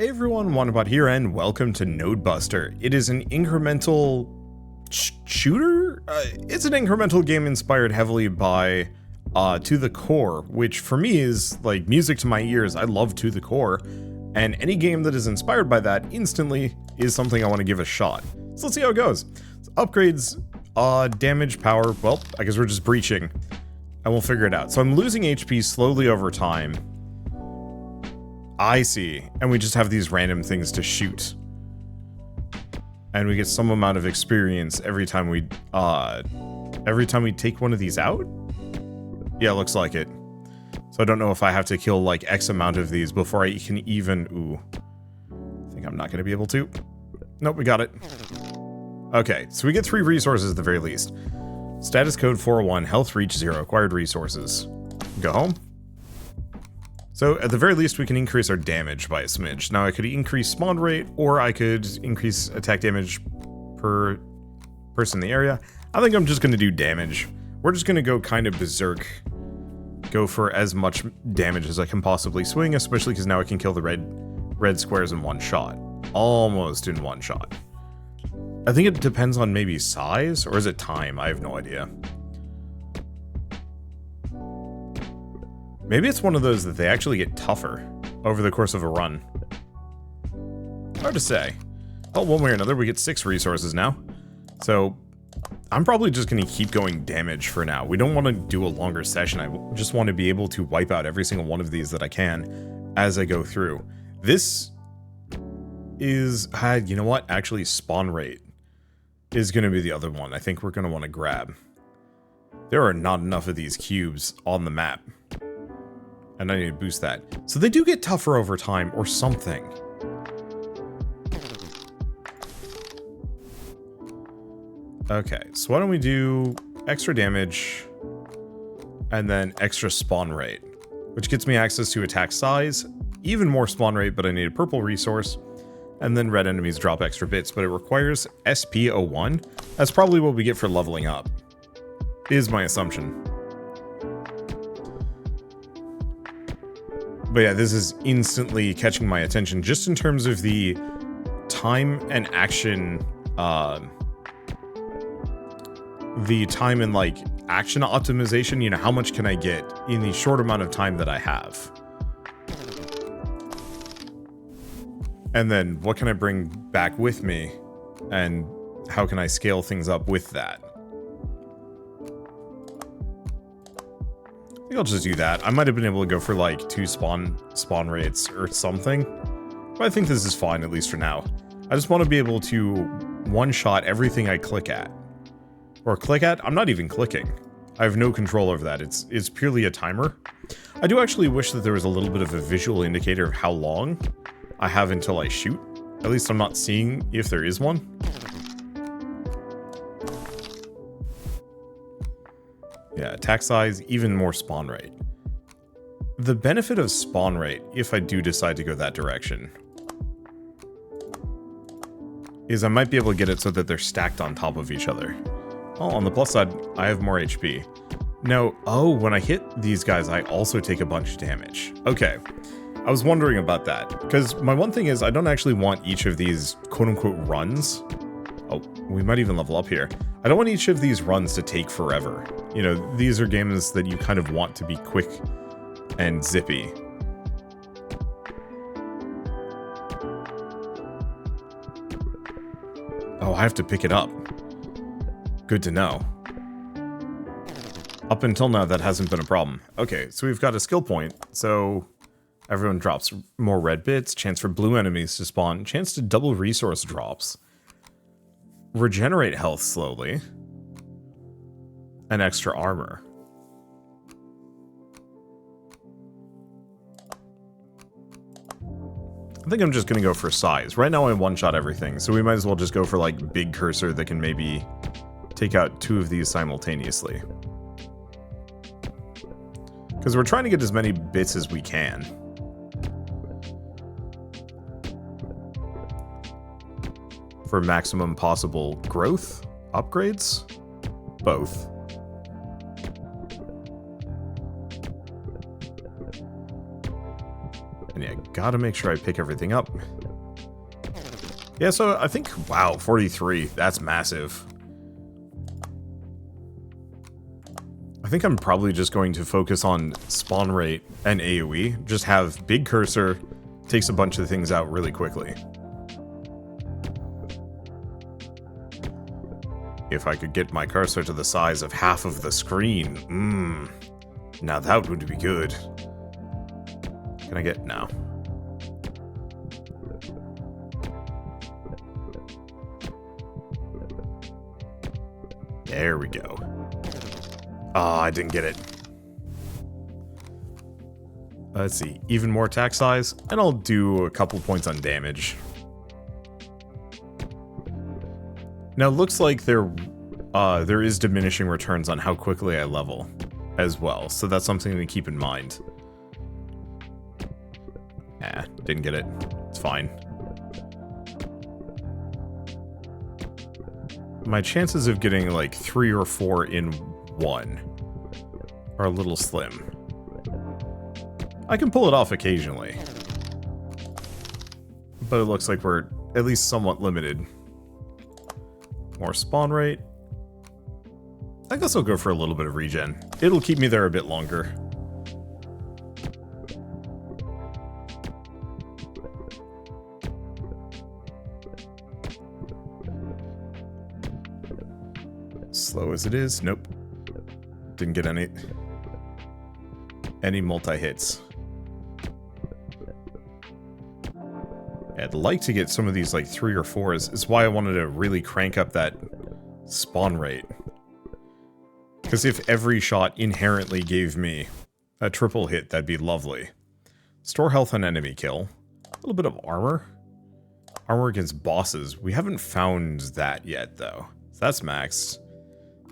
Hey everyone, Wanderbot here, and welcome to Nodebuster. It is an incremental shooter? It's an incremental game inspired heavily by To the Core, which for me is like music to my ears. I love To the Core, and any game that is inspired by that instantly is something I want to give a shot. So let's see how it goes. So upgrades, damage, power, well, I guess we're just breaching, and we'll figure it out. So I'm losing HP slowly over time. I see, and we just have these random things to shoot. And we get some amount of experience every time we take one of these out? Yeah, looks like it. So I don't know if I have to kill like X amount of these before I can even, I think I'm not gonna be able to. Nope, we got it. Okay, so we get 3 resources at the very least. Status code 401, health reach 0, acquired resources. Go home. So at the very least we can increase our damage by a smidge. Now I could increase spawn rate, or I could increase attack damage per person in the area. I think I'm just going to do damage. We're just going to go kind of berserk. Go for as much damage as I can possibly swing, especially because now I can kill the red squares in one shot. Almost in one shot. I think it depends on maybe size, or is it time? I have no idea. Maybe it's one of those that they actually get tougher over the course of a run. Hard to say. Well, one way or another, we get 6 resources now. So, I'm probably just going to keep going damage for now. We don't want to do a longer session. I just want to be able to wipe out every single one of these that I can as I go through. This is, you know what? Actually, spawn rate is going to be the other one I think we're going to want to grab. There are not enough of these cubes on the map. And I need to boost that. So they do get tougher over time, or something. Okay, so why don't we do extra damage, and then extra spawn rate, which gets me access to attack size, even more spawn rate, but I need a purple resource, and then red enemies drop extra bits, but it requires SP01. That's probably what we get for leveling up, is my assumption. But yeah, this is instantly catching my attention just in terms of the time and action, the time and like action optimization, you know, how much can I get in the short amount of time that I have? And then what can I bring back with me, and how can I scale things up with that? I think I'll just do that. I might have been able to go for like 2 spawn rates or something, but I think this is fine, at least for now. I just want to be able to one-shot everything I click at. Or click at? I'm not even clicking. I have no control over that. It's purely a timer. I do actually wish that there was a little bit of a visual indicator of how long I have until I shoot. At least I'm not seeing if there is one. Yeah, attack size, even more spawn rate. The benefit of spawn rate, if I do decide to go that direction, is I might be able to get it so that they're stacked on top of each other. Oh, on the plus side, I have more HP. Now, when I hit these guys, I also take a bunch of damage. Okay, I was wondering about that, because my one thing is I don't actually want each of these quote-unquote runs. Oh, we might even level up here. I don't want each of these runs to take forever. You know, these are games that you kind of want to be quick and zippy. Oh, I have to pick it up. Good to know. Up until now, that hasn't been a problem. Okay, so we've got a skill point, so everyone drops more red bits, chance for blue enemies to spawn, chance to double resource drops. Regenerate health slowly, and extra armor. I think I'm just gonna go for size. Right now I one-shot everything, so we might as well just go for like big cursor that can maybe take out 2 of these simultaneously. Because we're trying to get as many bits as we can. For maximum possible growth, upgrades, both. And yeah, gotta make sure I pick everything up. Yeah, so I think, wow, 43, that's massive. I think I'm probably just going to focus on spawn rate and AoE. Just have big cursor, takes a bunch of things out really quickly. If I could get my cursor to the size of half of the screen, now that would be good. Can I get now? There we go. Oh, I didn't get it. Let's see, even more attack size, and I'll do a couple points on damage. Now, it looks like there is diminishing returns on how quickly I level as well, so that's something to keep in mind. Didn't get it. It's fine. My chances of getting like 3 or 4 in one are a little slim. I can pull it off occasionally, but it looks like we're at least somewhat limited. More spawn rate. I guess I'll go for a little bit of regen. It'll keep me there a bit longer. Slow as it is. Nope. Didn't get any multi-hits. I'd like to get some of these like 3 or 4s. Is why I wanted to really crank up that spawn rate. Because if every shot inherently gave me a triple hit, that'd be lovely. Store health on enemy kill. A little bit of armor. Armor against bosses. We haven't found that yet, though. So that's maxed.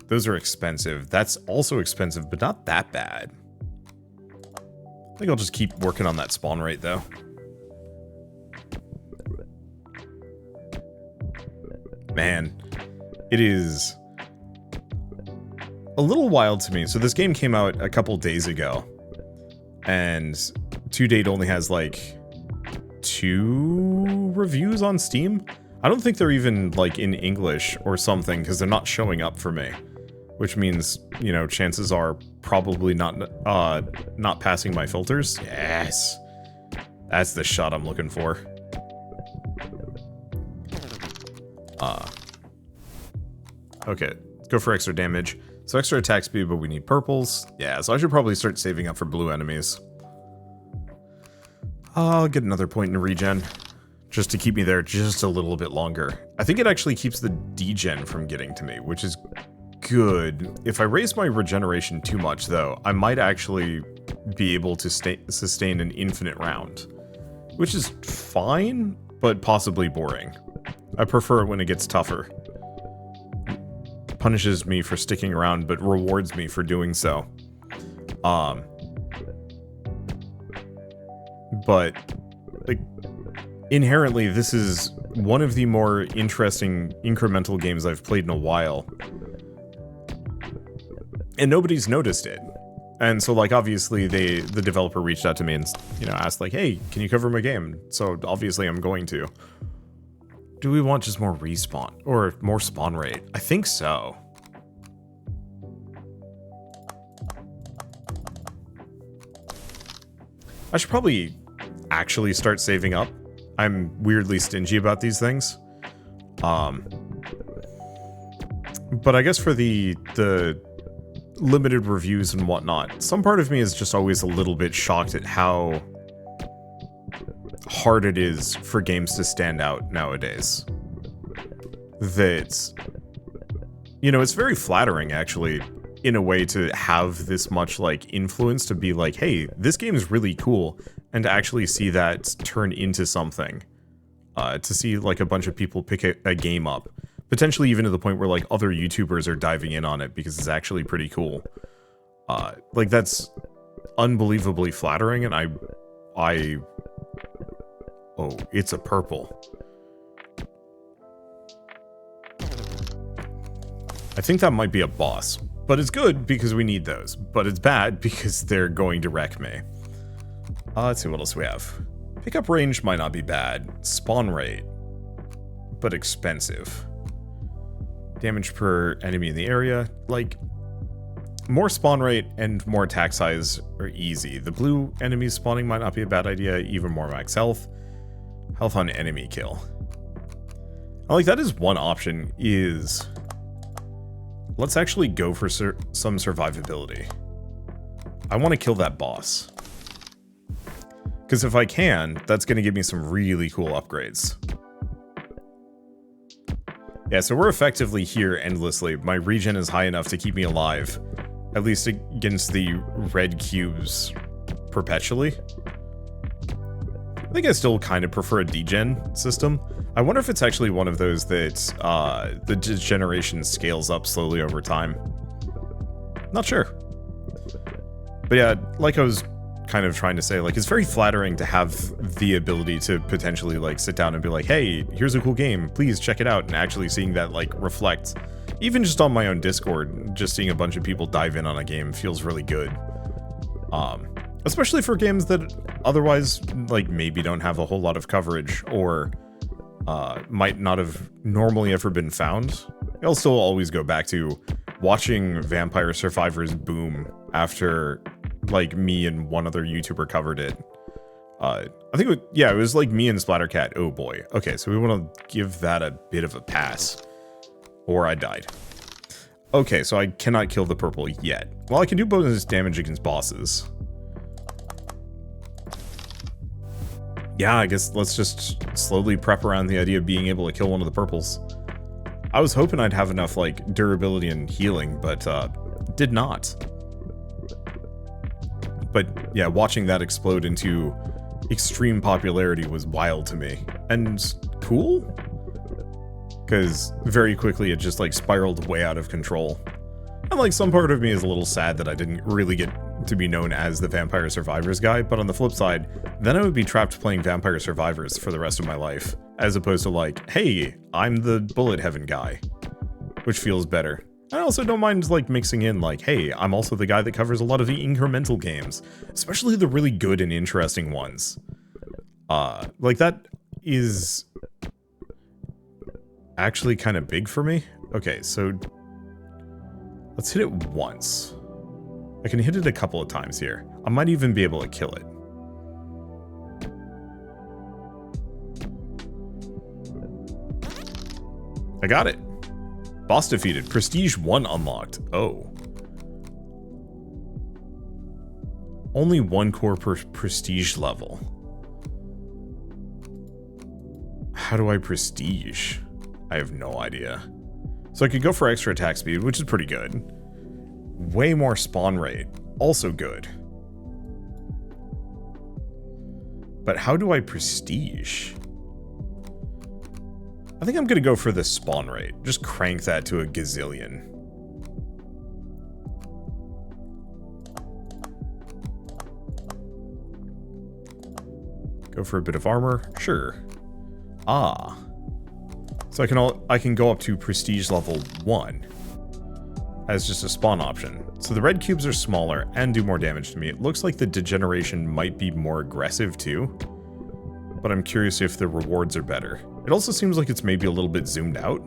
Those are expensive. That's also expensive, but not that bad. I think I'll just keep working on that spawn rate, though. Man, it is a little wild to me. So this game came out a couple days ago, and to date only has like 2 reviews on Steam. I don't think they're even like in English or something, because they're not showing up for me. Which means, you know, chances are probably not passing my filters. Yes! That's the shot I'm looking for. Okay, let's go for extra damage. So extra attack speed, but we need purples. Yeah, so I should probably start saving up for blue enemies. I'll get another point in regen, just to keep me there just a little bit longer. I think it actually keeps the degen from getting to me, which is good. If I raise my regeneration too much, though, I might actually be able to sustain an infinite round. Which is fine, but possibly boring. I prefer it when it gets tougher. Punishes me for sticking around, but rewards me for doing so. But, like, inherently, this is one of the more interesting incremental games I've played in a while. And nobody's noticed it. And so, like, obviously, the developer reached out to me and, you know, asked, like, hey, can you cover my game? So, obviously, I'm going to. Do we want just more respawn? Or more spawn rate? I think so. I should probably actually start saving up. I'm weirdly stingy about these things. But I guess for the limited reviews and whatnot, some part of me is just always a little bit shocked at how hard it is for games to stand out nowadays. That, you know, it's very flattering, actually, in a way, to have this much, like, influence, to be like, hey, this game is really cool, and to actually see that turn into something. To see, like, a bunch of people pick a game up. Potentially even to the point where, like, other YouTubers are diving in on it because it's actually pretty cool. Like, that's unbelievably flattering, and oh, it's a purple. I think that might be a boss, but it's good because we need those. But it's bad because they're going to wreck me. Let's see what else we have. Pickup range might not be bad. Spawn rate, but expensive. Damage per enemy in the area. Like, more spawn rate and more attack size are easy. The blue enemies spawning might not be a bad idea. Even more max health. Health on enemy kill. I like that is one option is... Let's actually go for some survivability. I want to kill that boss. Because if I can, that's going to give me some really cool upgrades. Yeah, so we're effectively here endlessly. My regen is high enough to keep me alive. At least against the red cubes perpetually. I think I still kind of prefer a degen system. I wonder if it's actually one of those that the degeneration scales up slowly over time. Not sure. But yeah, like I was kind of trying to say, like, it's very flattering to have the ability to potentially, like, sit down and be like, hey, here's a cool game, please check it out, and actually seeing that, like, reflect, even just on my own Discord, just seeing a bunch of people dive in on a game feels really good. Especially for games that otherwise, like, maybe don't have a whole lot of coverage, or might not have normally ever been found. I'll still always go back to watching Vampire Survivors boom after, like, me and one other YouTuber covered it. I think it was like me and Splattercat. Oh boy. Okay, so we want to give that a bit of a pass. Or I died. Okay, so I cannot kill the purple yet. Well, I can do bonus damage against bosses. Yeah, I guess let's just slowly prep around the idea of being able to kill one of the purples. I was hoping I'd have enough, like, durability and healing, but did not. But yeah, watching that explode into extreme popularity was wild to me. And cool? Because very quickly it just, like, spiraled way out of control. And, like, some part of me is a little sad that I didn't really get to be known as the Vampire Survivors guy, but on the flip side, then I would be trapped playing Vampire Survivors for the rest of my life, as opposed to, like, hey, I'm the Bullet Heaven guy, which feels better. I also don't mind, like, mixing in, like, hey, I'm also the guy that covers a lot of the incremental games, especially the really good and interesting ones. Like, that is actually kind of big for me. Okay, so let's hit it once. I can hit it a couple of times here. I might even be able to kill it. I got it. Boss defeated. Prestige 1 unlocked. Oh. Only 1 core per prestige level. How do I prestige? I have no idea. So I could go for extra attack speed, which is pretty good. Way more spawn rate. Also good. But how do I prestige? I think I'm gonna go for the spawn rate. Just crank that to a gazillion. Go for a bit of armor? Sure. Ah. So I can go up to prestige level 1 as just a spawn option. So the red cubes are smaller and do more damage to me. It looks like the degeneration might be more aggressive too, but I'm curious if the rewards are better. It also seems like it's maybe a little bit zoomed out.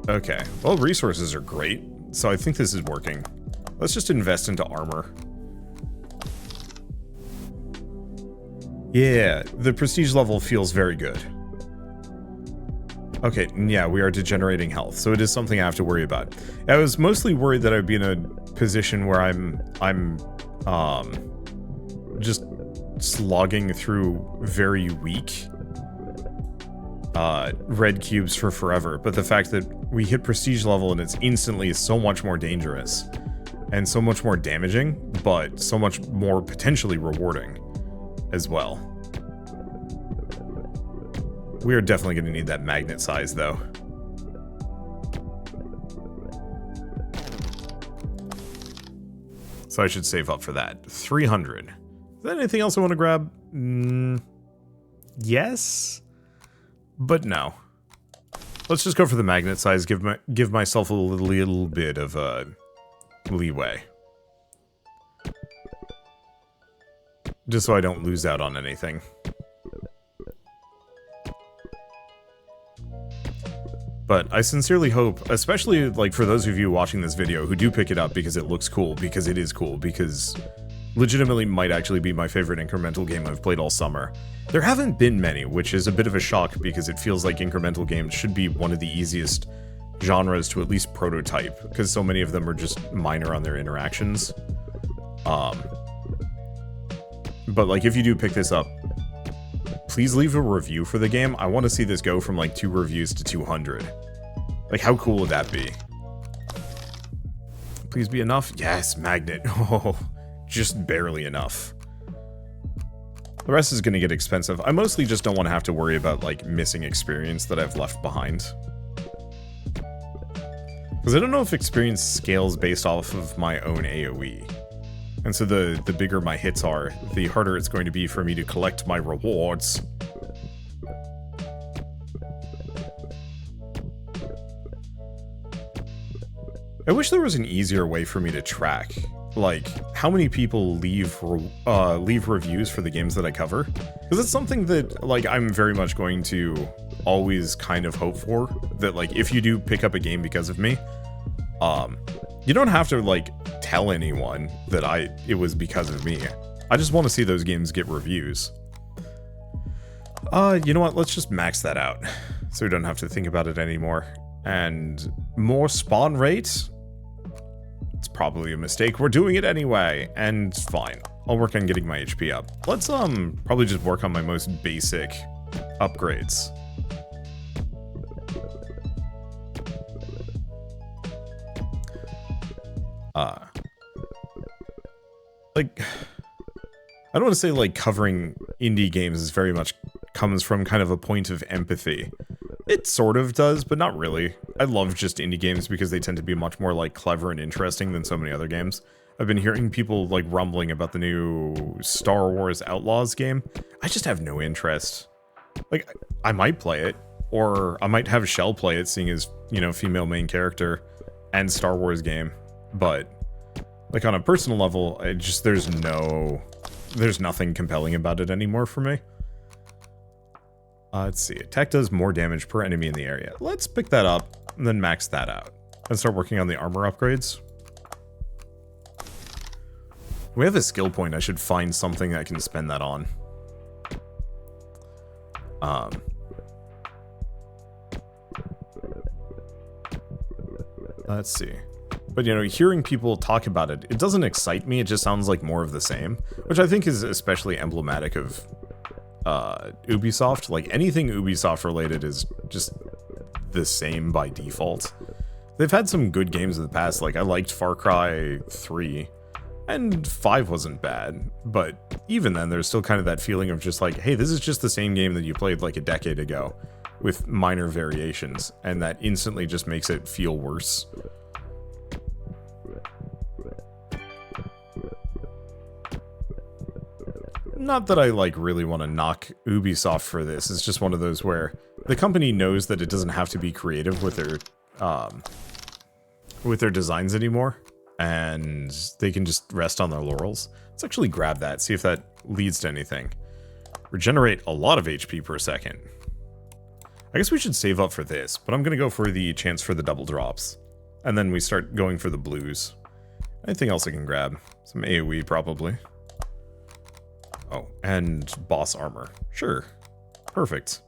Okay, well, resources are great, so I think this is working. Let's just invest into armor. Yeah, the prestige level feels very good. Okay, yeah, we are degenerating health, so it is something I have to worry about. I was mostly worried that I'd be in a position where I'm just slogging through very weak red cubes for forever, but the fact that we hit prestige level and it's instantly so much more dangerous and so much more damaging, but so much more potentially rewarding as well. We are definitely going to need that magnet size, though. So I should save up for that. 300. Is there anything else I want to grab? Yes, but no. Let's just go for the magnet size, give myself a little bit of leeway. Just so I don't lose out on anything. But I sincerely hope, especially like for those of you watching this video who do pick it up because it looks cool, because it is cool, because legitimately might actually be my favorite incremental game I've played all summer. There haven't been many, which is a bit of a shock because it feels like incremental games should be one of the easiest genres to at least prototype, because so many of them are just minor on their interactions. But like if you do pick this up, please leave a review for the game. I want to see this go from like 2 reviews to 200. Like how cool would that be? Please be enough? Yes, magnet. Oh, just barely enough. The rest is going to get expensive. I mostly just don't want to have to worry about like missing experience that I've left behind. Because I don't know if experience scales based off of my own AoE. And so the bigger my hits are, the harder it's going to be for me to collect my rewards. I wish there was an easier way for me to track, like, how many people leave reviews for the games that I cover. Because it's something that, like, I'm very much going to always kind of hope for, that, like, if you do pick up a game because of me, you don't have to, like, tell anyone that it was because of me. I just want to see those games get reviews. You know what? Let's just max that out, so we don't have to think about it anymore. And more spawn rate? It's probably a mistake. We're doing it anyway, and fine. I'll work on getting my HP up. Let's probably just work on my most basic upgrades. Like, I don't want to say like covering indie games is very much comes from kind of a point of empathy. It sort of does, but not really. I love just indie games because they tend to be much more like clever and interesting than so many other games. I've been hearing people like rumbling about the new Star Wars Outlaws game. I just have no interest. Like, I might play it, or I might have Shell play it, seeing as, you know, female main character and Star Wars game, but like on a personal level, there's nothing compelling about it anymore for me. Let's see, attack does more damage per enemy in the area. Let's pick that up and then max that out and start working on the armor upgrades. We have a skill point. I should find something I can spend that on. Let's see. But, you know, hearing people talk about it, it doesn't excite me. It just sounds like more of the same, which I think is especially emblematic of Ubisoft. Like, anything Ubisoft related is just the same by default. They've had some good games in the past. Like, I liked Far Cry 3, and 5 wasn't bad, but even then, there's still kind of that feeling of just like, hey, this is just the same game that you played like a decade ago, with minor variations, and that instantly just makes it feel worse. Not that I, like, really want to knock Ubisoft for this. It's just one of those where the company knows that it doesn't have to be creative with their designs anymore, and they can just rest on their laurels. Let's actually grab that, see if that leads to anything. Regenerate a lot of HP per second. I guess we should save up for this, but I'm going to go for the chance for the double drops. And then we start going for the blues. Anything else I can grab? Some AoE, probably. Oh, and boss armor. Sure. Perfect.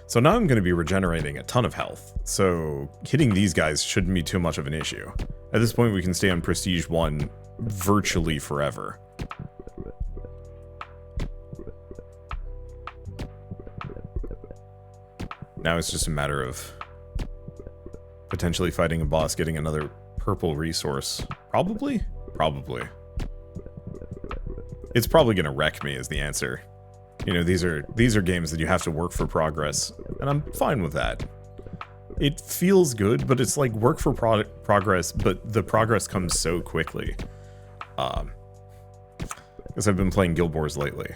So now I'm going to be regenerating a ton of health, so hitting these guys shouldn't be too much of an issue. At this point, we can stay on Prestige 1 virtually forever. Now it's just a matter of potentially fighting a boss, getting another purple resource. Probably? Probably. It's probably going to wreck me is the answer. You know, these are games that you have to work for progress, and I'm fine with that. It feels good, but it's like work for progress, but the progress comes so quickly. Because I've been playing Guild Wars lately.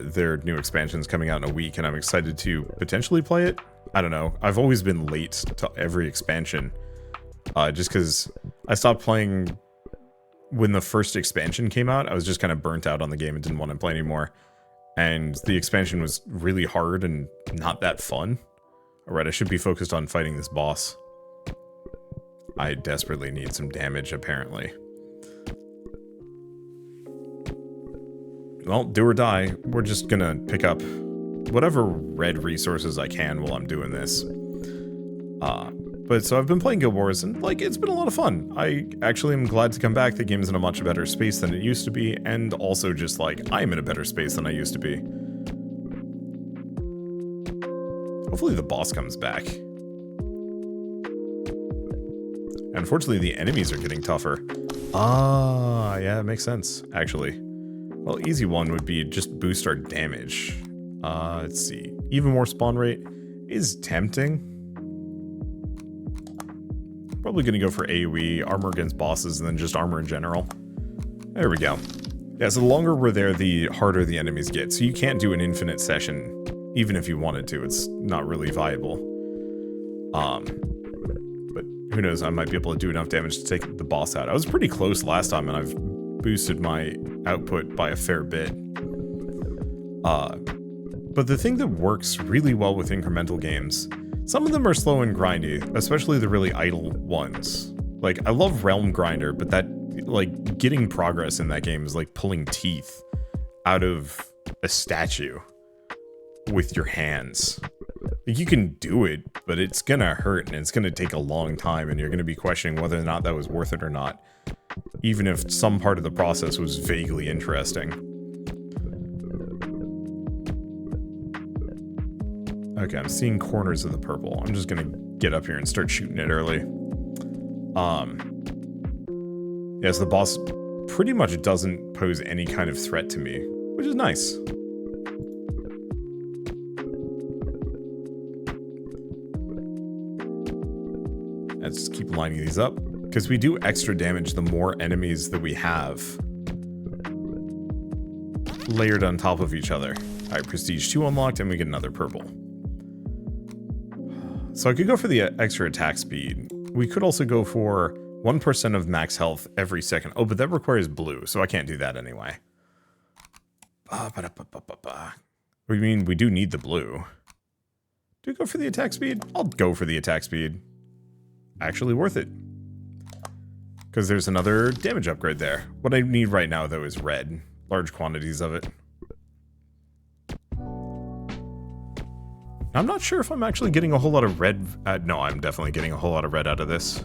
Their new expansion's coming out in a week, and I'm excited to potentially play it. I don't know. I've always been late to every expansion. Just because I stopped playing when the first expansion came out. I was just kind of burnt out on the game and didn't want to play anymore. And the expansion was really hard and not that fun. Alright, I should be focused on fighting this boss. I desperately need some damage, apparently. Well, do or die. We're just gonna pick up whatever red resources I can while I'm doing this. But so I've been playing Guild Wars, and, like, it's been a lot of fun. I actually am glad to come back. The game's in a much better space than it used to be, and also just, like, I'm in a better space than I used to be. Hopefully the boss comes back. Unfortunately, the enemies are getting tougher. Ah, yeah, it makes sense, actually. Well, easy one would be just boost our damage. Let's see. Even more spawn rate is tempting. Probably gonna go for AoE, armor against bosses, and then just armor in general. There we go. Yeah, so the longer we're there, the harder the enemies get. So you can't do an infinite session, even if you wanted to. It's not really viable. But who knows, I might be able to do enough damage to take the boss out. I was pretty close last time, and I've boosted my output by a fair bit. But the thing that works really well with incremental games, some of them are slow and grindy, especially the really idle ones. Like, I love Realm Grinder, but that, like, getting progress in that game is like pulling teeth out of a statue with your hands. Like, you can do it, but it's gonna hurt, and it's gonna take a long time, and you're gonna be questioning whether or not that was worth it or not, even if some part of the process was vaguely interesting. Okay, I'm seeing corners of the purple. I'm just gonna get up here and start shooting it early. Yes, the boss pretty much doesn't pose any kind of threat to me, which is nice. Let's just keep lining these up, because we do extra damage the more enemies that we have layered on top of each other. Alright, Prestige 2 unlocked, and we get another purple. So I could go for the extra attack speed. We could also go for 1% of max health every second. Oh, but that requires blue, so I can't do that anyway. We mean we do need the blue. Do we go for the attack speed? I'll go for the attack speed. Actually worth it. Because there's another damage upgrade there. What I need right now, though, is red. Large quantities of it. I'm not sure if I'm actually getting a whole lot of red. No, I'm definitely getting a whole lot of red out of this.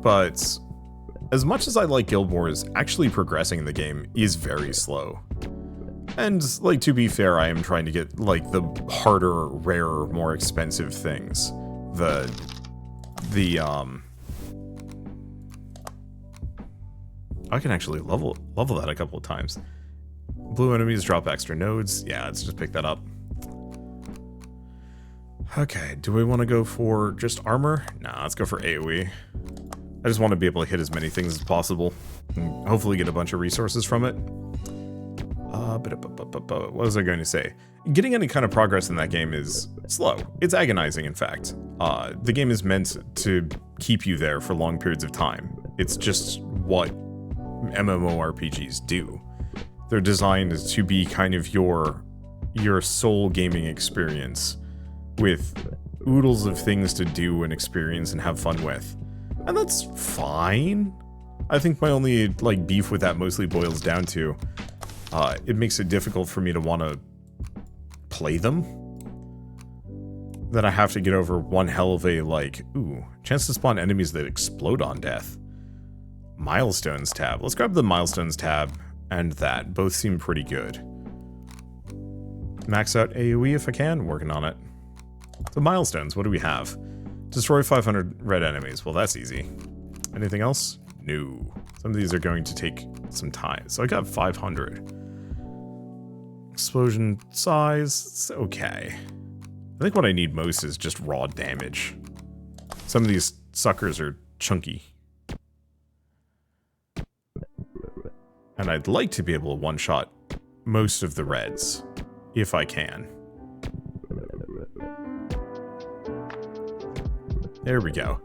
But as much as I like Guild Wars, actually progressing in the game is very slow. And, like, to be fair, I am trying to get, like, the harder, rarer, more expensive things. I can actually level that a couple of times. Blue enemies drop extra nodes. Yeah, let's just pick that up. Okay, do we want to go for just armor? Nah, let's go for AoE. I just want to be able to hit as many things as possible. And hopefully get a bunch of resources from it. What was I going to say? Getting any kind of progress in that game is slow. It's agonizing, in fact. The game is meant to keep you there for long periods of time. It's just what MMORPGs do. They're designed to be kind of your sole gaming experience with oodles of things to do and experience and have fun with. And that's fine. I think my only, like, beef with that mostly boils down to it makes it difficult for me to want to play them. That I have to get over one hell of a, like, chance to spawn enemies that explode on death. Milestones tab. Let's grab the milestones tab and that. Both seem pretty good. Max out AoE if I can. Working on it. So milestones, what do we have? Destroy 500 red enemies. Well, that's easy. Anything else? No. Some of these are going to take some time. So I got 500. Explosion size. It's okay. I think what I need most is just raw damage. Some of these suckers are chunky. And I'd like to be able to one-shot most of the reds, if I can. There we go.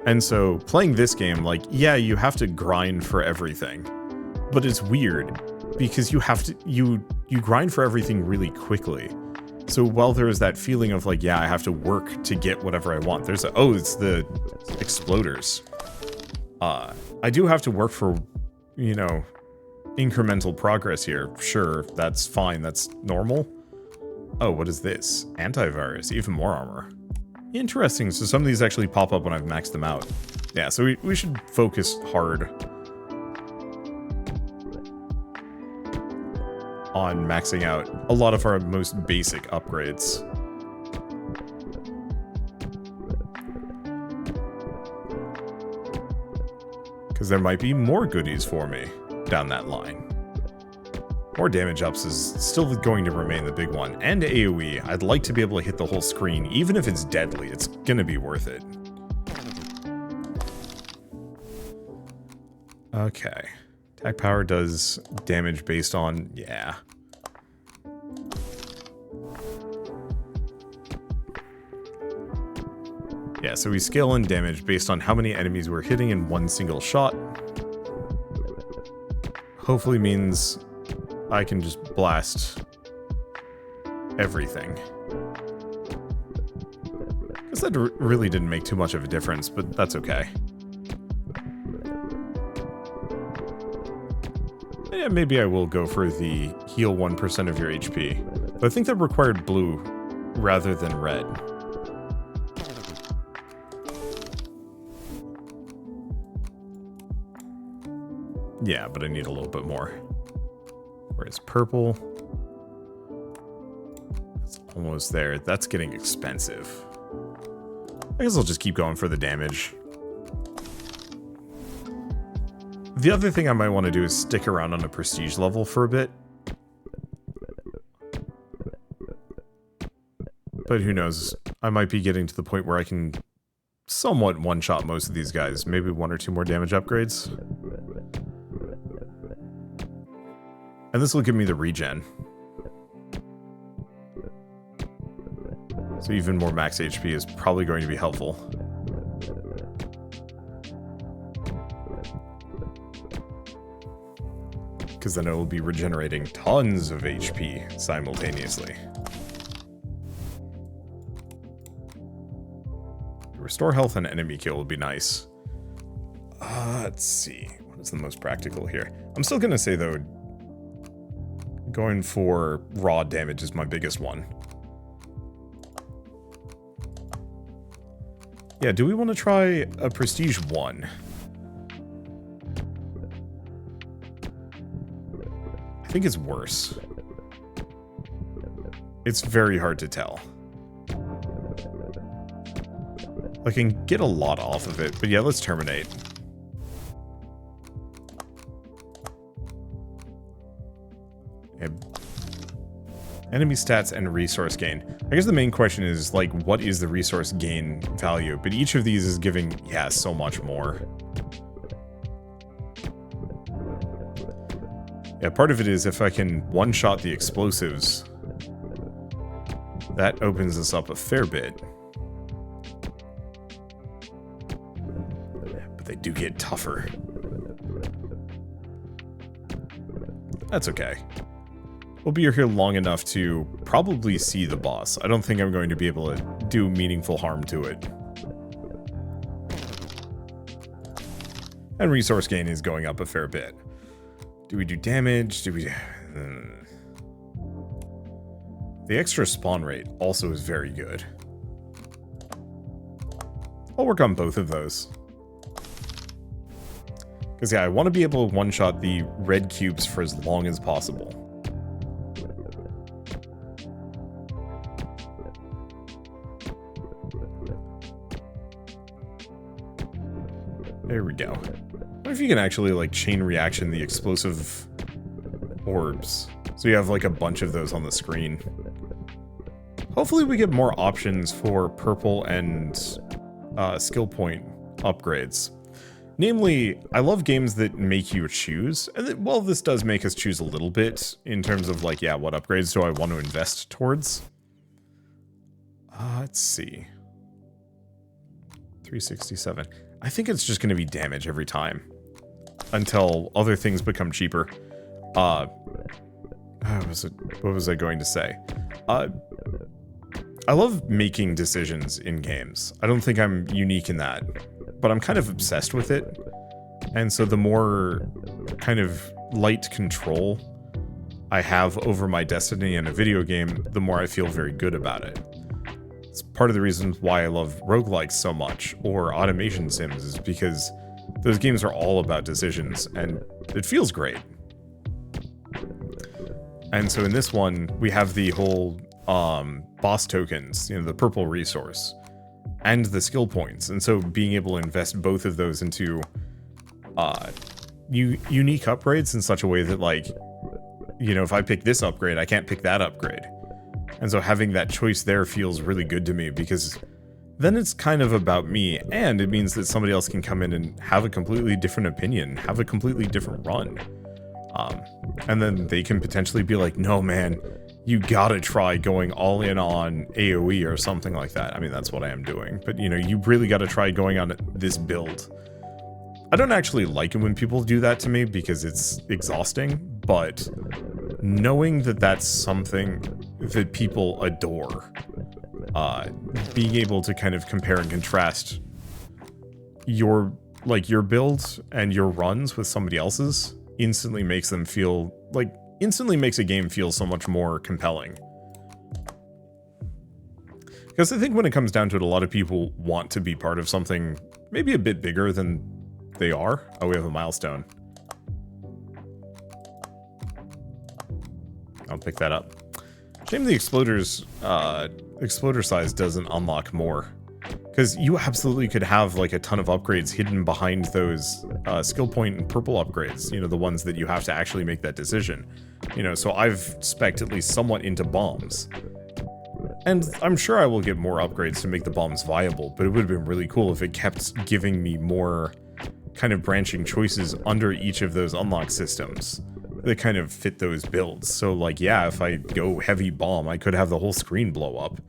And so, playing this game, like, yeah, you have to grind for everything. But it's weird, because you have to, you grind for everything really quickly. So while there is that feeling of like, yeah, I have to work to get whatever I want, there's a, oh, it's the exploders. I do have to work for, you know, incremental progress here. Sure, that's fine, that's normal. Oh, what is this? Antivirus, even more armor. Interesting, so some of these actually pop up when I've maxed them out. Yeah, so we should focus hard on maxing out a lot of our most basic upgrades. Because there might be more goodies for me down that line. More damage ups is still going to remain the big one. And AoE, I'd like to be able to hit the whole screen. Even if it's deadly, it's gonna be worth it. Okay. Attack power does damage based on, yeah. Yeah, so we scale in damage based on how many enemies we're hitting in one single shot. Hopefully means I can just blast everything. Guess that really didn't make too much of a difference, but that's okay. Yeah, maybe I will go for the heal 1% of your HP. But I think that required blue rather than red. Yeah, but I need a little bit more. Whereas purple? It's almost there. That's getting expensive. I guess I'll just keep going for the damage. The other thing I might want to do is stick around on a prestige level for a bit. But who knows? I might be getting to the point where I can somewhat one-shot most of these guys. Maybe 1 or 2 more damage upgrades. And this will give me the regen. So even more max HP is probably going to be helpful. Because then it will be regenerating tons of HP simultaneously. Restore health and enemy kill would be nice. Let's see. What is the most practical here? I'm still going to say, though, going for raw damage is my biggest one. Yeah, do we want to try a Prestige 1? I think it's worse. It's very hard to tell. I can get a lot off of it, but yeah, let's terminate. Enemy stats and resource gain. I guess the main question is, like, what is the resource gain value? But each of these is giving, yeah, so much more. Yeah, part of it is if I can one-shot the explosives, that opens us up a fair bit. But they do get tougher. That's okay. We'll be here long enough to probably see the boss. I don't think I'm going to be able to do meaningful harm to it. And resource gain is going up a fair bit. Do we do damage? Do we... The extra spawn rate also is very good. I'll work on both of those. Because yeah, I want to be able to one-shot the red cubes for as long as possible. There we go. I wonder if you can actually, like, chain reaction the explosive orbs. So you have, like, a bunch of those on the screen. Hopefully we get more options for purple and skill point upgrades. Namely, I love games that make you choose, and well, this does make us choose a little bit in terms of like, yeah, what upgrades do I want to invest towards? Let's see. 367. I think it's just going to be damage every time until other things become cheaper. What was I going to say? I love making decisions in games. I don't think I'm unique in that, but I'm kind of obsessed with it. And so the more kind of light control I have over my destiny in a video game, the more I feel very good about it. It's part of the reason why I love roguelikes so much, or automation sims, is because those games are all about decisions, and it feels great. And so in this one, we have the whole boss tokens, you know, the purple resource, and the skill points. And so being able to invest both of those into unique upgrades in such a way that, like, you know, if I pick this upgrade, I can't pick that upgrade. And so having that choice there feels really good to me, because then it's kind of about me, and it means that somebody else can come in and have a completely different opinion, have a completely different run. And then they can potentially be like, no man, you gotta try going all in on AoE or something like that. I mean, that's what I am doing, but you know, you really gotta try going on this build. I don't actually like it when people do that to me because it's exhausting, but knowing that that's something that people adore, being able to kind of compare and contrast your build and your runs with somebody else's instantly makes them feel like, instantly makes a game feel so much more compelling. Because I think when it comes down to it, a lot of people want to be part of something maybe a bit bigger than they are. Oh, we have a milestone. I'll pick that up. Shame the exploder size doesn't unlock more. Because you absolutely could have like a ton of upgrades hidden behind those skill point and purple upgrades. You know, the ones that you have to actually make that decision. You know, so I've spec'd at least somewhat into bombs. And I'm sure I will get more upgrades to make the bombs viable, but it would have been really cool if it kept giving me more kind of branching choices under each of those unlock systems that kind of fit those builds. So like, yeah, if I go heavy bomb, I could have the whole screen blow up.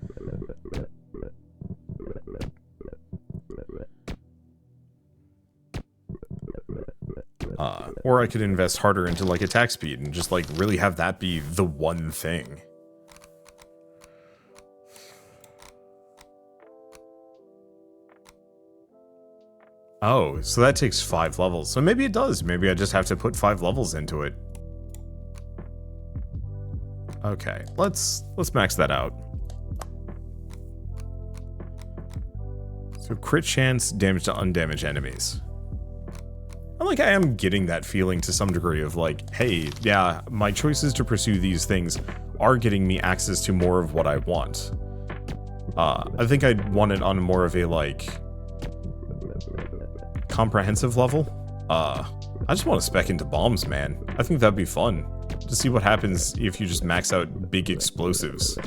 Or I could invest harder into like attack speed and just like really have that be the one thing. Oh, so that takes 5 levels. So maybe it does. Maybe I just have to put 5 levels into it. Okay, let's max that out. So crit chance, damage to undamaged enemies. I like I am getting that feeling to some degree of like, hey, yeah, my choices to pursue these things are getting me access to more of what I want. I think I'd want it on more of a like comprehensive level. I just want to spec into bombs, man. I think that'd be fun to see what happens if you just max out big explosives.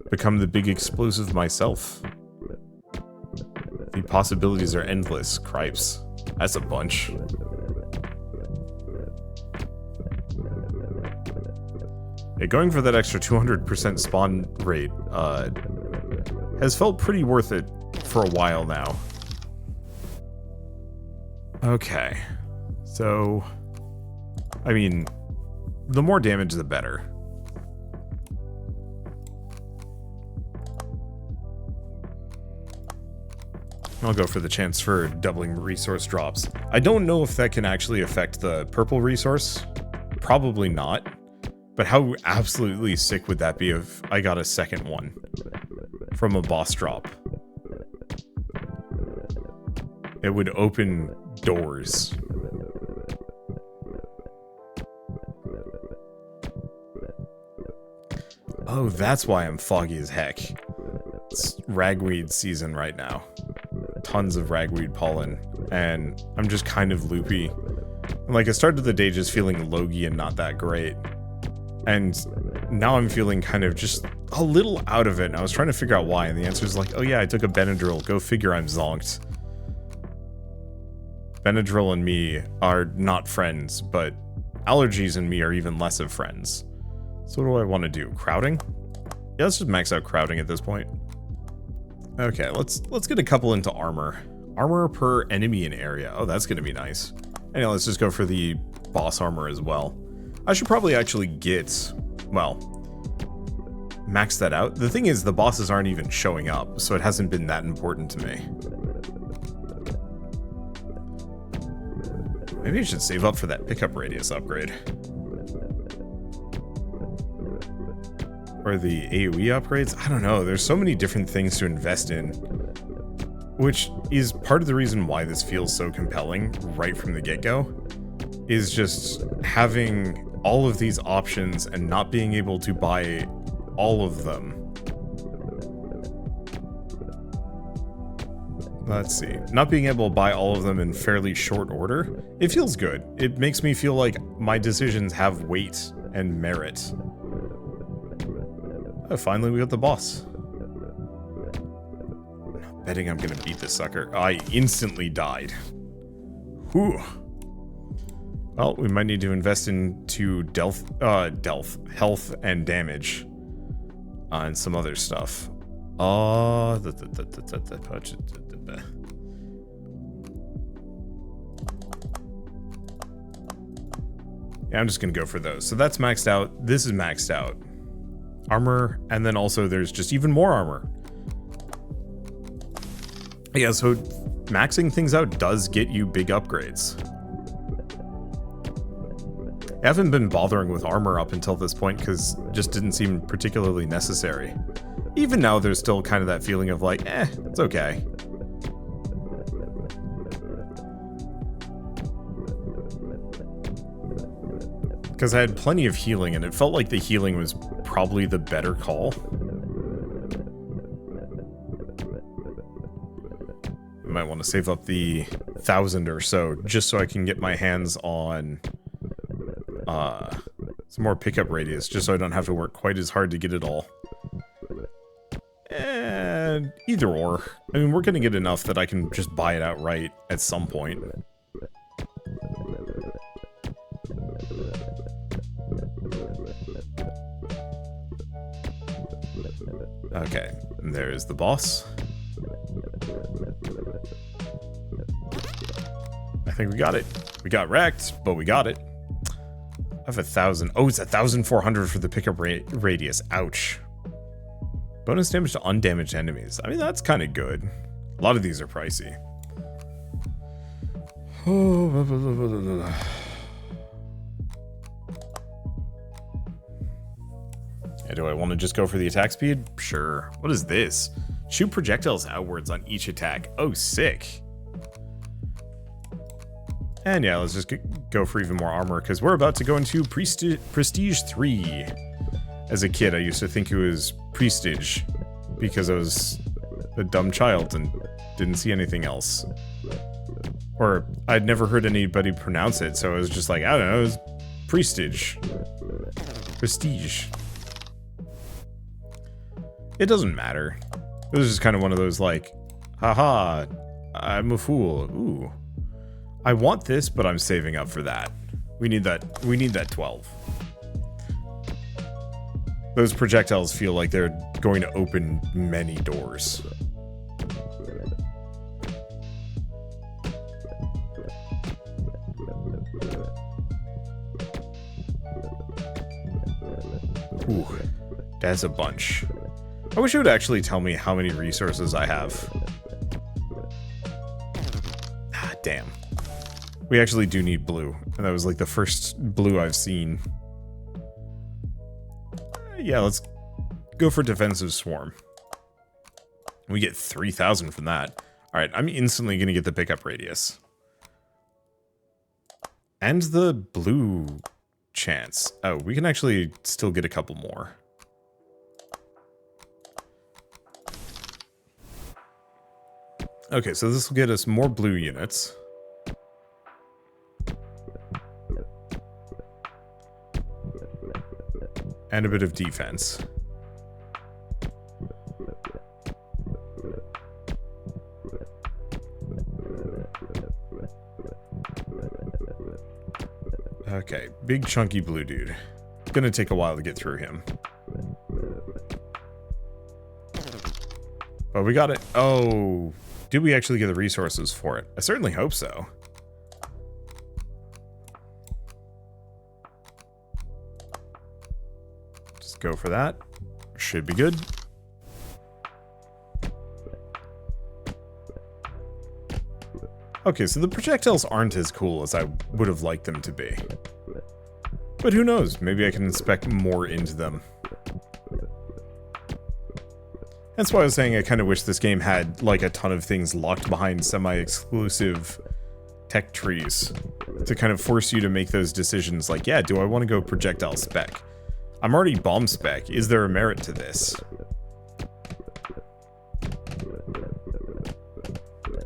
Become the big explosive myself. The possibilities are endless. Cripes. That's a bunch. Yeah, going for that extra 200% spawn rate has felt pretty worth it for a while now. Okay. So, I mean, the more damage, the better. I'll go for the chance for doubling resource drops. I don't know if that can actually affect the purple resource. Probably not. But how absolutely sick would that be if I got a second one from a boss drop? It would open doors. Oh, that's why I'm foggy as heck. It's ragweed season right now. Tons of ragweed pollen, and I'm just kind of loopy. And like, I started the day just feeling logy and not that great. And now I'm feeling kind of just a little out of it. And I was trying to figure out why, and the answer is like, oh yeah, I took a Benadryl. Go figure, I'm zonked. Benadryl and me are not friends, but allergies and me are even less of friends. So what do I want to do? Crowding? Yeah, let's just max out crowding at this point. Okay, let's get a couple into armor. Armor per enemy in area. Oh, that's gonna be nice. Anyway, let's just go for the boss armor as well. I should probably actually get, well, max that out. The thing is, the bosses aren't even showing up, so it hasn't been that important to me. Maybe I should save up for that pickup radius upgrade. Or the AoE upgrades? I don't know, there's so many different things to invest in. Which is part of the reason why this feels so compelling right from the get-go. Is just having all of these options and not being able to buy all of them. Let's see. Not being able to buy all of them in fairly short order. It feels good. It makes me feel like my decisions have weight and merit. Oh, finally we got the boss. I'm not betting I'm gonna beat this sucker. I instantly died. Whew. Well, we might need to invest into health and damage. And some other stuff. Yeah, I'm just gonna go for those. So that's maxed out. This is maxed out. Armor, and then also there's just even more armor. Yeah, so maxing things out does get you big upgrades. I haven't been bothering with armor up until this point because it just didn't seem particularly necessary. Even now, there's still kind of that feeling of like, it's okay. Because I had plenty of healing, and it felt like the healing was probably the better call. I might want to save up the 1,000 or so, just so I can get my hands on some more pickup radius, just so I don't have to work quite as hard to get it all. And either or. I mean, we're gonna get enough that I can just buy it outright at some point. Okay, and there's the boss. I think we got it. We got wrecked, but we got it. I have 1,000. Oh, it's 1,400 for the pickup radius. Ouch. Bonus damage to undamaged enemies. I mean, that's kind of good. A lot of these are pricey. Yeah, do I want to just go for the attack speed? Sure. What is this? Shoot projectiles outwards on each attack. Oh, sick. And yeah, let's just go for even more armor, because we're about to go into Prestige 3. As a kid, I used to think it was Prestige, because I was a dumb child and didn't see anything else. Or I'd never heard anybody pronounce it, so I was just like, I don't know, it was Prestige. Prestige. It doesn't matter. It was just kind of one of those like, haha, I'm a fool. Ooh. I want this, but I'm saving up for that. We need that 12. Those projectiles feel like they're going to open many doors. Ooh, that's a bunch. I wish it would actually tell me how many resources I have. Ah, damn. We actually do need blue, and that was like the first blue I've seen. Yeah, let's go for Defensive Swarm. We get 3,000 from that. Alright, I'm instantly going to get the pickup radius. And the blue chance. Oh, we can actually still get a couple more. Okay, so this will get us more blue units. And a bit of defense. Okay, big chunky blue dude. Gonna take a while to get through him. But we got it. Oh, did we actually get the resources for it? I certainly hope so. Just go for that. Should be good. Okay, so the projectiles aren't as cool as I would have liked them to be. But who knows? Maybe I can inspect more into them. That's why I was saying I kind of wish this game had, like, a ton of things locked behind semi-exclusive tech trees to kind of force you to make those decisions like, yeah, do I want to go projectile spec? I'm already bomb spec. Is there a merit to this?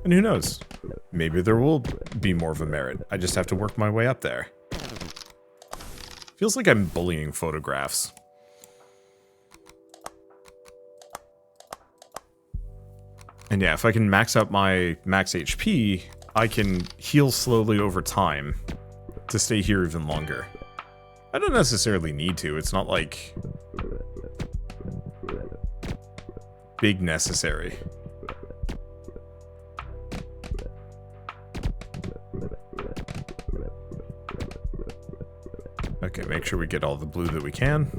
And who knows? Maybe there will be more of a merit. I just have to work my way up there. Feels like I'm bullying photographs. And yeah, if I can max out my max HP, I can heal slowly over time to stay here even longer. I don't necessarily need to. It's not like big necessary. Okay, make sure we get all the blue that we can.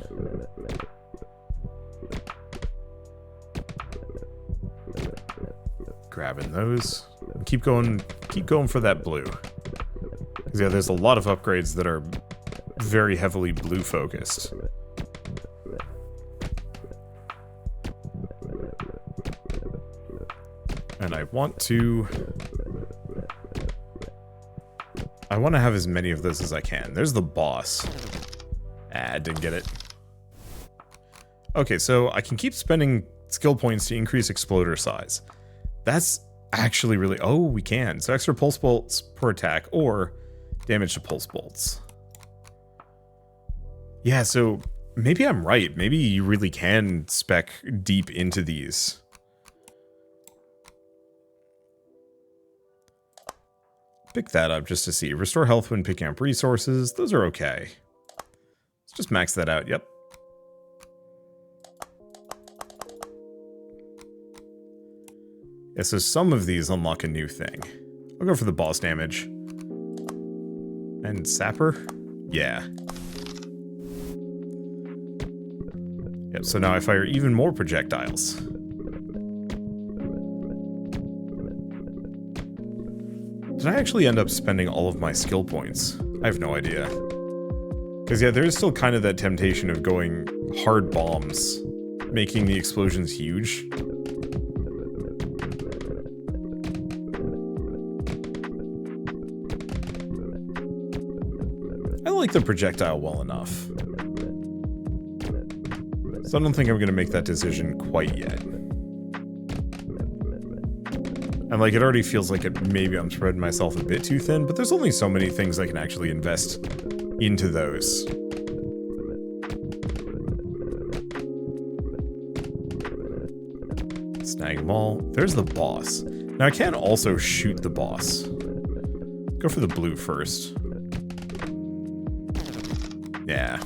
Grabbing those. Keep going for that blue. 'Cause yeah, there's a lot of upgrades that are very heavily blue focused. And I want to have as many of those as I can. There's the boss. Ah, didn't get it. Okay, so I can keep spending skill points to increase exploder size. That's actually really... Oh, we can. So extra pulse bolts per attack or damage to pulse bolts. Yeah, so maybe I'm right. Maybe you really can spec deep into these. Pick that up just to see. Restore health when picking up resources. Those are okay. Let's just max that out. Yep. Yeah, so some of these unlock a new thing. I'll go for the boss damage. And Sapper? Yeah. Yep, so now I fire even more projectiles. Did I actually end up spending all of my skill points? I have no idea. Because yeah, there's still kind of that temptation of going hard bombs, making the explosions huge. I like the projectile well enough. So I don't think I'm going to make that decision quite yet. And like, it already feels like maybe I'm spreading myself a bit too thin, but there's only so many things I can actually invest into those. Snag them all. There's the boss. Now I can also shoot the boss. Go for the blue first. Yeah.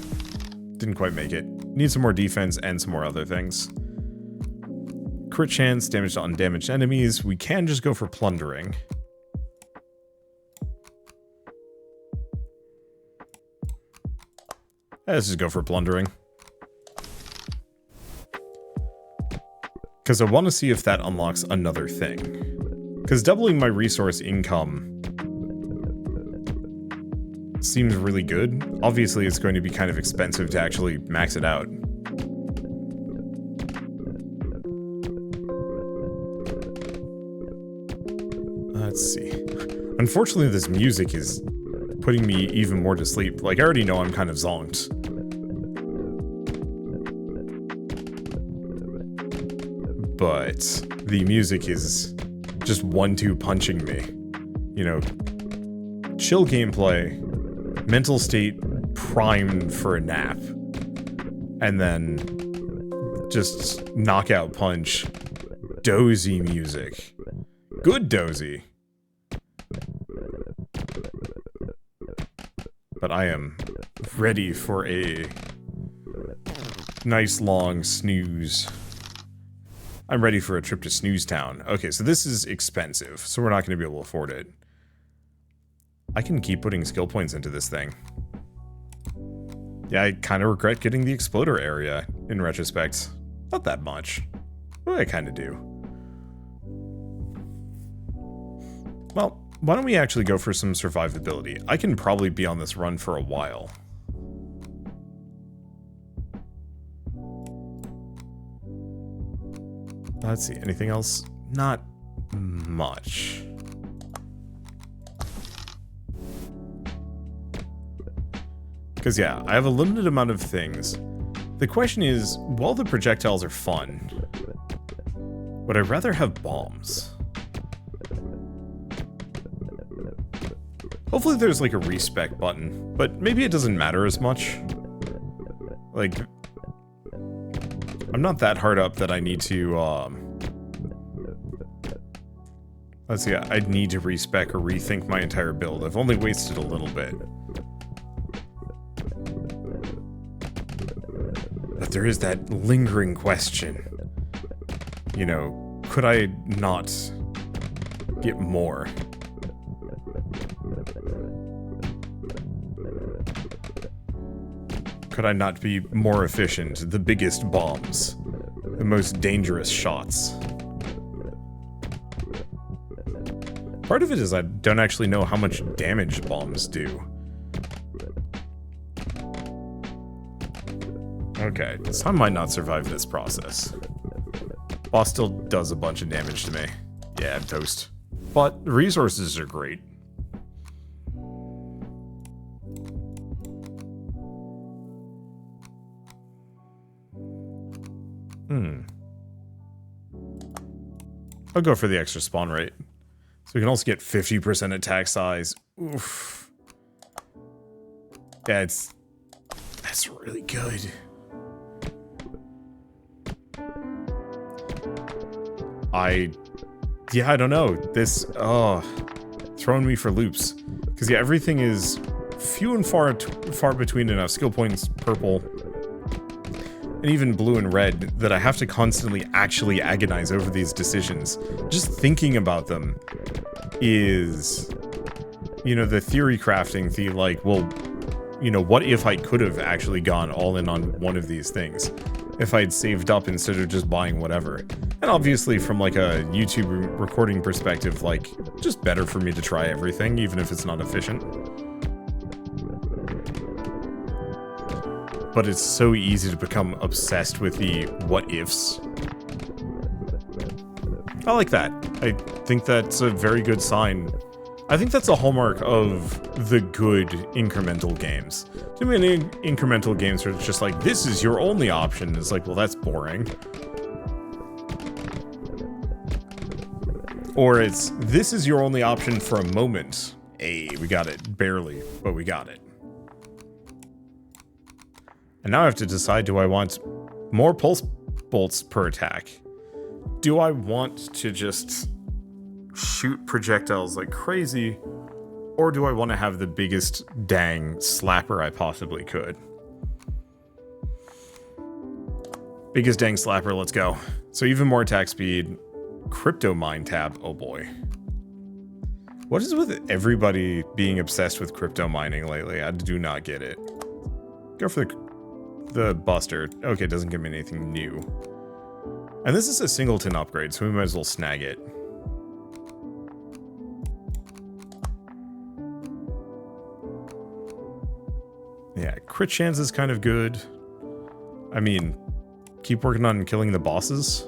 Didn't quite make it. Need some more defense and some more other things. Crit chance, damage to undamaged enemies. We can just go for plundering. Let's just go for plundering. Because I want to see if that unlocks another thing. Because doubling my resource income seems really good. Obviously, it's going to be kind of expensive to actually max it out. Let's see. Unfortunately, this music is putting me even more to sleep. Like, I already know I'm kind of zonked. But the music is just 1-2 punching me. You know, chill gameplay, mental state primed for a nap. And then just knockout punch. Dozy music. Good dozy. But I am ready for a nice long snooze. I'm ready for a trip to Snooze Town. Okay, so this is expensive, so we're not going to be able to afford it. I can keep putting skill points into this thing. Yeah, I kind of regret getting the Exploder area, in retrospect. Not that much. But I kind of do. Well, why don't we actually go for some survivability? I can probably be on this run for a while. Let's see, anything else? Not much. Because yeah, I have a limited amount of things. The question is, while the projectiles are fun, would I rather have bombs? Hopefully there's like a respec button, but maybe it doesn't matter as much. Like, I'm not that hard up that I need to, let's see, I'd need to respec or rethink my entire build. I've only wasted a little bit. But there is that lingering question. You know, could I not get more? Could I not be more efficient? The biggest bombs. The most dangerous shots. Part of it is I don't actually know how much damage bombs do. Okay, so I might not survive this process. Boss still does a bunch of damage to me. Yeah, I'm toast. But the resources are great. I'll go for the extra spawn rate. So we can also get 50% attack size. Oof. Yeah, that's really good. Yeah, I don't know. This, throwing me for loops. Because yeah, everything is few and far between enough. Skill points, purple, and even blue and red, that I have to constantly actually agonize over these decisions. Just thinking about them is, you know, the theory crafting, the like, well, you know, what if I could have actually gone all in on one of these things? If I'd saved up instead of just buying whatever. And obviously from like a YouTube recording perspective, like, just better for me to try everything, even if it's not efficient. But it's so easy to become obsessed with the what-ifs. I like that. I think that's a very good sign. I think that's a hallmark of the good incremental games. Too many incremental games where it's just like, this is your only option. It's like, well, that's boring. Or it's, this is your only option for a moment. Hey, we got it. Barely, but we got it. And now I have to decide, do I want more pulse bolts per attack? Do I want to just shoot projectiles like crazy? Or do I want to have the biggest dang slapper I possibly could? Biggest dang slapper, let's go. So even more attack speed. Crypto mine tab, oh boy. What is with everybody being obsessed with crypto mining lately? I do not get it. Go for the Buster. Okay, it doesn't give me anything new. And this is a singleton upgrade, so we might as well snag it. Yeah, crit chance is kind of good. I mean, keep working on killing the bosses.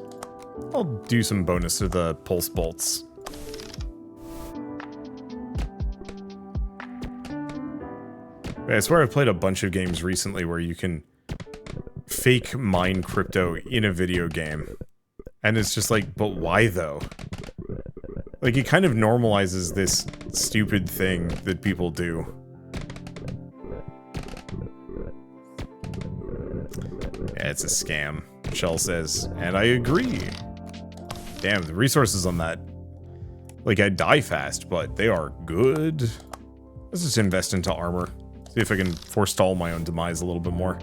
I'll do some bonus to the pulse bolts. I swear I've played a bunch of games recently where you can fake mine crypto in a video game. And it's just like, but why though? Like, it kind of normalizes this stupid thing that people do. Yeah, it's a scam, Shell says. And I agree. Damn, the resources on that. Like, I die fast, but they are good. Let's just invest into armor. See if I can forestall my own demise a little bit more.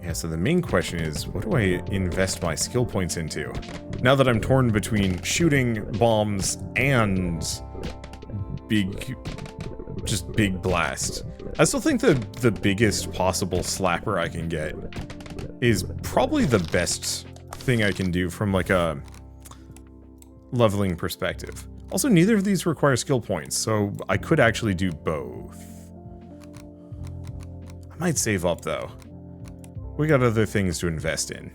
Yeah, so the main question is, what do I invest my skill points into? Now that I'm torn between shooting, bombs, and just big blast. I still think the biggest possible slapper I can get is probably the best thing I can do from like a leveling perspective. Also, neither of these require skill points, so I could actually do both. I might save up though. We got other things to invest in.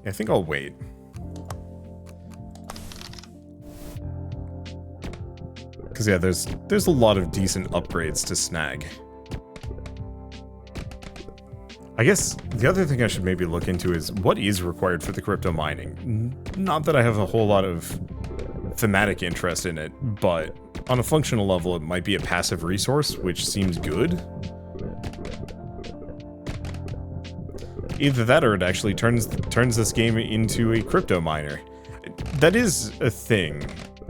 I think I'll wait. Because yeah, there's a lot of decent upgrades to snag. I guess the other thing I should maybe look into is what is required for the crypto mining. Not that I have a whole lot of thematic interest in it, but on a functional level it might be a passive resource, which seems good. Either that or it actually turns this game into a crypto miner. That is a thing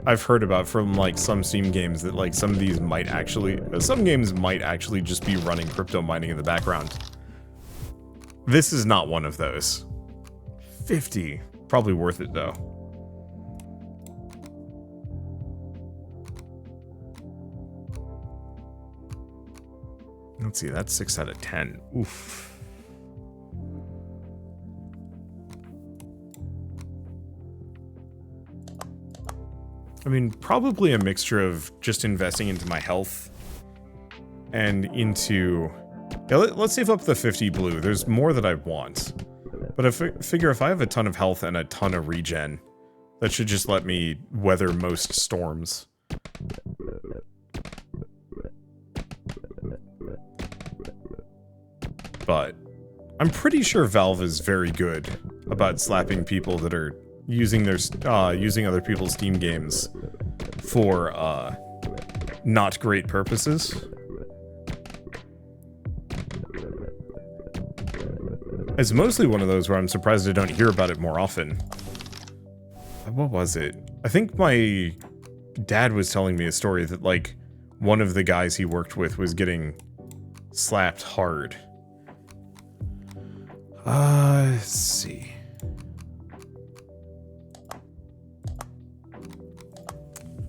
I've heard about from like some Steam games, that like some games might actually just be running crypto mining in the background. This is not one of those. 50. Probably worth it though. Let's see, that's 6 out of 10. Oof. I mean, probably a mixture of just investing into my health and into... Yeah, let's save up the 50 blue. There's more that I want. But I figure if I have a ton of health and a ton of regen, that should just let me weather most storms. But I'm pretty sure Valve is very good about slapping people that are using their using other people's Steam games for not great purposes. It's mostly one of those where I'm surprised I don't hear about it more often. What was it? I think my dad was telling me a story that like one of the guys he worked with was getting slapped hard. Let's see.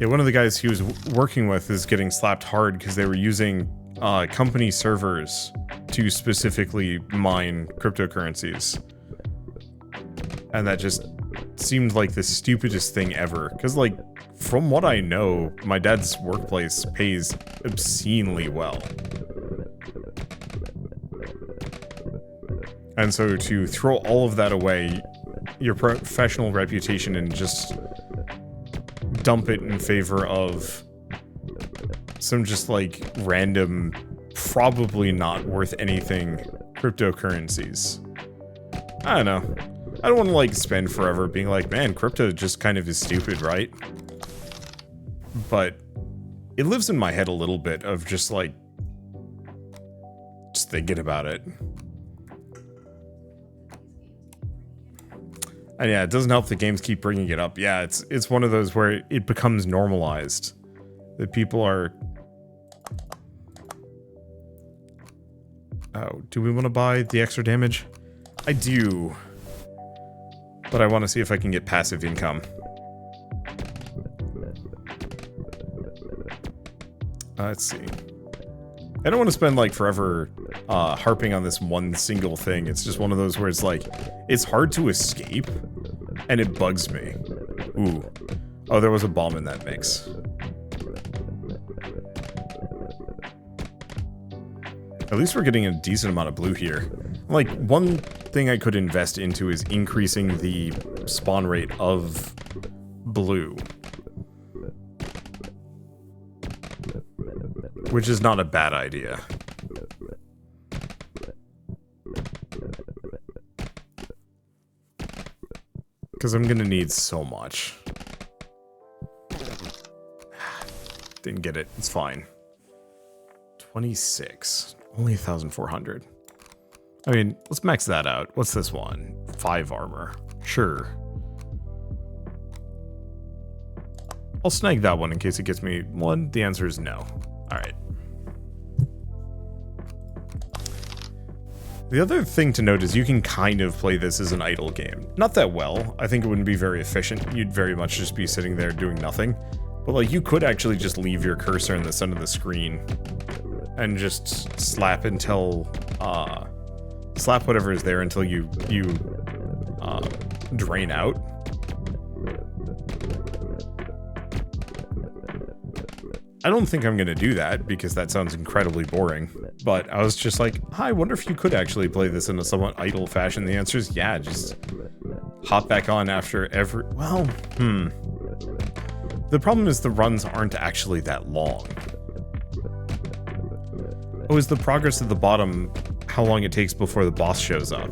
Yeah, one of the guys he was working with is getting slapped hard because they were using company servers to specifically mine cryptocurrencies. And that just seemed like the stupidest thing ever. Because, like, from what I know, my dad's workplace pays obscenely well. And so to throw all of that away, your professional reputation, and just dump it in favor of some just like random, probably not worth anything cryptocurrencies. I don't know. I don't want to like spend forever being like, man, crypto just kind of is stupid, right? But it lives in my head a little bit of just like, just thinking about it. And yeah, it doesn't help that games keep bringing it up. Yeah, it's one of those where it becomes normalized. That people are... Oh, do we want to buy the extra damage? I do. But I want to see if I can get passive income. Let's see. I don't want to spend like forever harping on this one single thing. It's just one of those where it's like, it's hard to escape, and it bugs me. Ooh. Oh, there was a bomb in that mix. At least we're getting a decent amount of blue here. Like, one thing I could invest into is increasing the spawn rate of blue. which is not a bad idea. Because I'm gonna need so much. Didn't get it. It's fine. 26. Only 1,400. I mean, let's max that out. What's this one? 5 armor. Sure. I'll snag that one in case it gets me 1. The answer is no. Alright. The other thing to note is you can kind of play this as an idle game. Not that well. I think it wouldn't be very efficient. You'd very much just be sitting there doing nothing. But like, you could actually just leave your cursor in the center of the screen and just slap until, slap whatever is there until you drain out. I don't think I'm gonna do that because that sounds incredibly boring, but I was just like, I wonder if you could actually play this in a somewhat idle fashion. The answer is yeah, just hop back on after every, well, The problem is the runs aren't actually that long. Oh, is the progress at the bottom how long it takes before the boss shows up?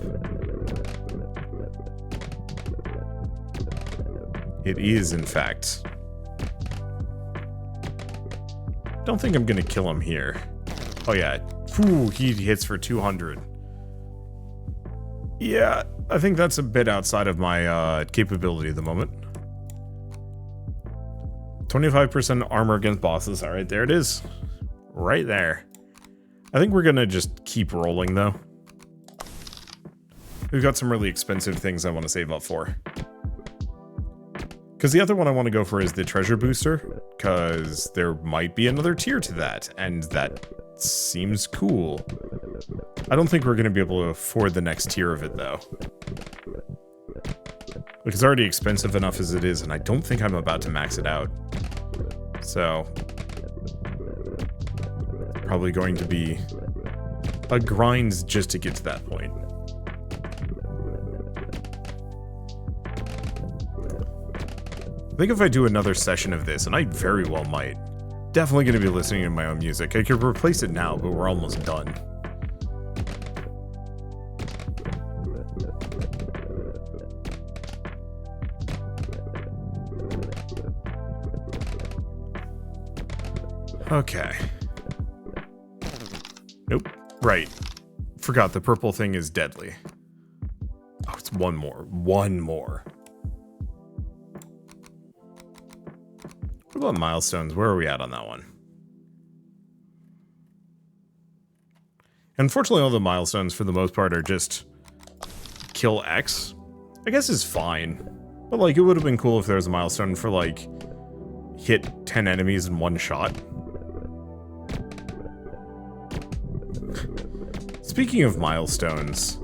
It is, in fact. Don't think I'm gonna kill him here. Oh yeah, whew, he hits for 200. Yeah, I think that's a bit outside of my capability at the moment. 25% armor against bosses. Alright, there it is. Right there. I think we're gonna just keep rolling though. We've got some really expensive things I want to save up for. Because the other one I want to go for is the treasure booster, because there might be another tier to that, and that seems cool. I don't think we're going to be able to afford the next tier of it, though. Like, it's already expensive enough as it is, and I don't think I'm about to max it out. So, probably going to be a grind just to get to that point. I think if I do another session of this, and I very well might, definitely going to be listening to my own music. I could replace it now, but we're almost done. Okay. Nope. Right. Forgot the purple thing is deadly. Oh, it's one more. One more. What about milestones? Where are we at on that one? Unfortunately, all the milestones, for the most part, are just kill X. I guess is fine. But, like, it would have been cool if there was a milestone for, like, hit 10 enemies in one shot. Speaking of milestones...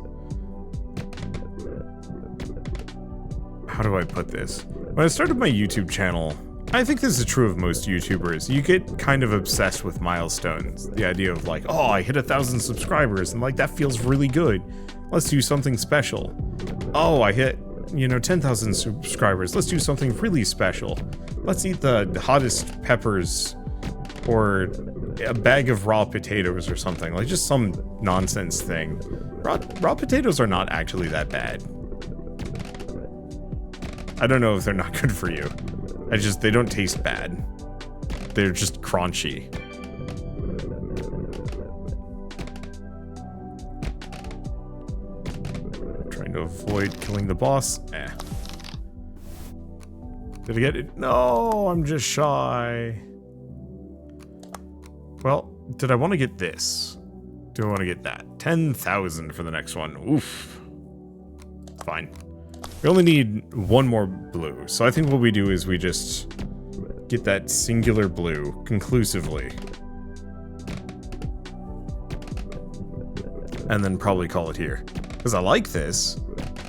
How do I put this? When I started my YouTube channel... I think this is true of most YouTubers. You get kind of obsessed with milestones. The idea of like, oh, I hit 1,000 subscribers and like that feels really good. Let's do something special. Oh, I hit, 10,000 subscribers. Let's do something really special. Let's eat the hottest peppers or a bag of raw potatoes or something. Like just some nonsense thing. Raw potatoes are not actually that bad. I don't know if they're not good for you. They don't taste bad. They're just crunchy. Trying to avoid killing the boss. Eh. Did I get it? No, I'm just shy. Well, did I want to get this? Do I want to get that? 10,000 for the next one. Oof. Fine. We only need one more blue, so I think what we do is we just get that singular blue conclusively. And then probably call it here. Because I like this,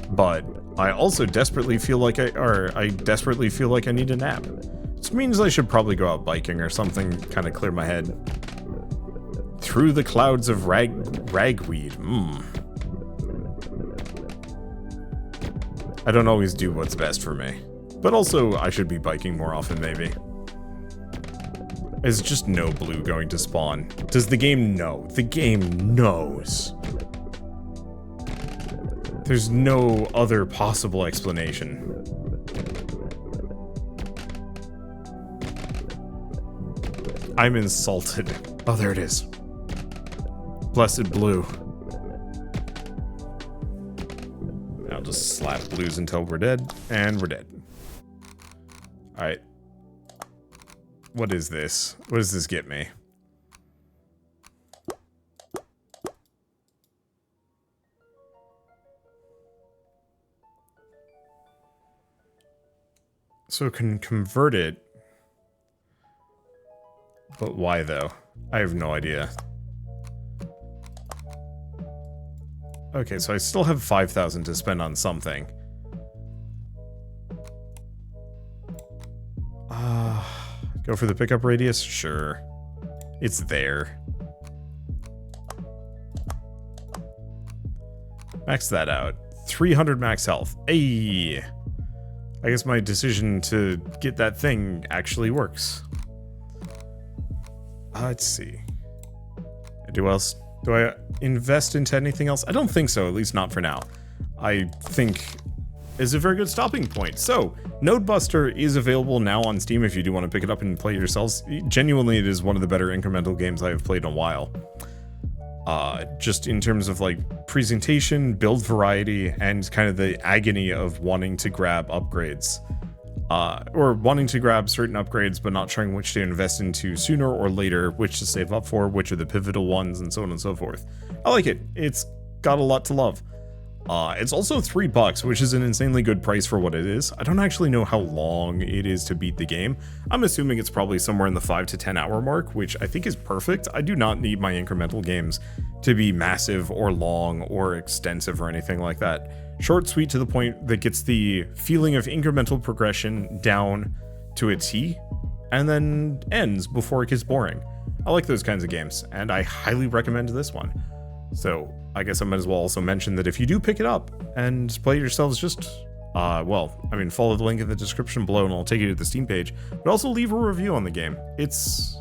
but I also desperately feel like I desperately feel like I need a nap. Which means I should probably go out biking or something, kind of clear my head. Through the clouds of ragweed. I don't always do what's best for me. But also, I should be biking more often, maybe. Is just no blue going to spawn? Does the game know? The game knows. There's no other possible explanation. I'm insulted. Oh, there it is. Blessed blue. I'll just slap blues until we're dead, and we're dead. Alright. What is this? What does this get me? So it can convert it. But why though? I have no idea. Okay, so I still have 5,000 to spend on something. Go for the pickup radius? Sure. It's there. Max that out. 300 max health. Ayy! I guess my decision to get that thing actually works. Let's see. Do I invest into anything else? I don't think so, at least not for now. I think is a very good stopping point. So, Nodebuster is available now on Steam if you do want to pick it up and play it yourselves. Genuinely, it is one of the better incremental games I have played in a while. Just in terms of like presentation, build variety, and kind of the agony of wanting to grab upgrades. Or wanting to grab certain upgrades, but not sure which to invest into sooner or later, which to save up for, which are the pivotal ones, and so on and so forth. I like it. It's got a lot to love. It's also $3, which is an insanely good price for what it is. I don't actually know how long it is to beat the game. I'm assuming it's probably somewhere in the 5 to 10 hour mark, which I think is perfect. I do not need my incremental games to be massive or long or extensive or anything like that. Short, sweet, to the point that gets the feeling of incremental progression down to a T, and then ends before it gets boring. I like those kinds of games, and I highly recommend this one. So, I guess I might as well also mention that if you do pick it up and play it yourselves, just, follow the link in the description below and I'll take you to the Steam page, but also leave a review on the game. It's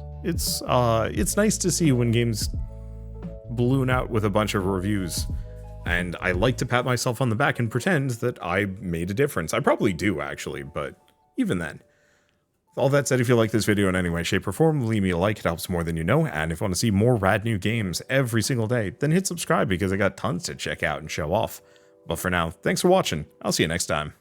nice to see when games balloon out with a bunch of reviews. And I like to pat myself on the back and pretend that I made a difference. I probably do, actually, but even then. With all that said, if you like this video in any way, shape, or form, leave me a like. It helps more than you know. And if you want to see more rad new games every single day, then hit subscribe because I got tons to check out and show off. But for now, thanks for watching. I'll see you next time.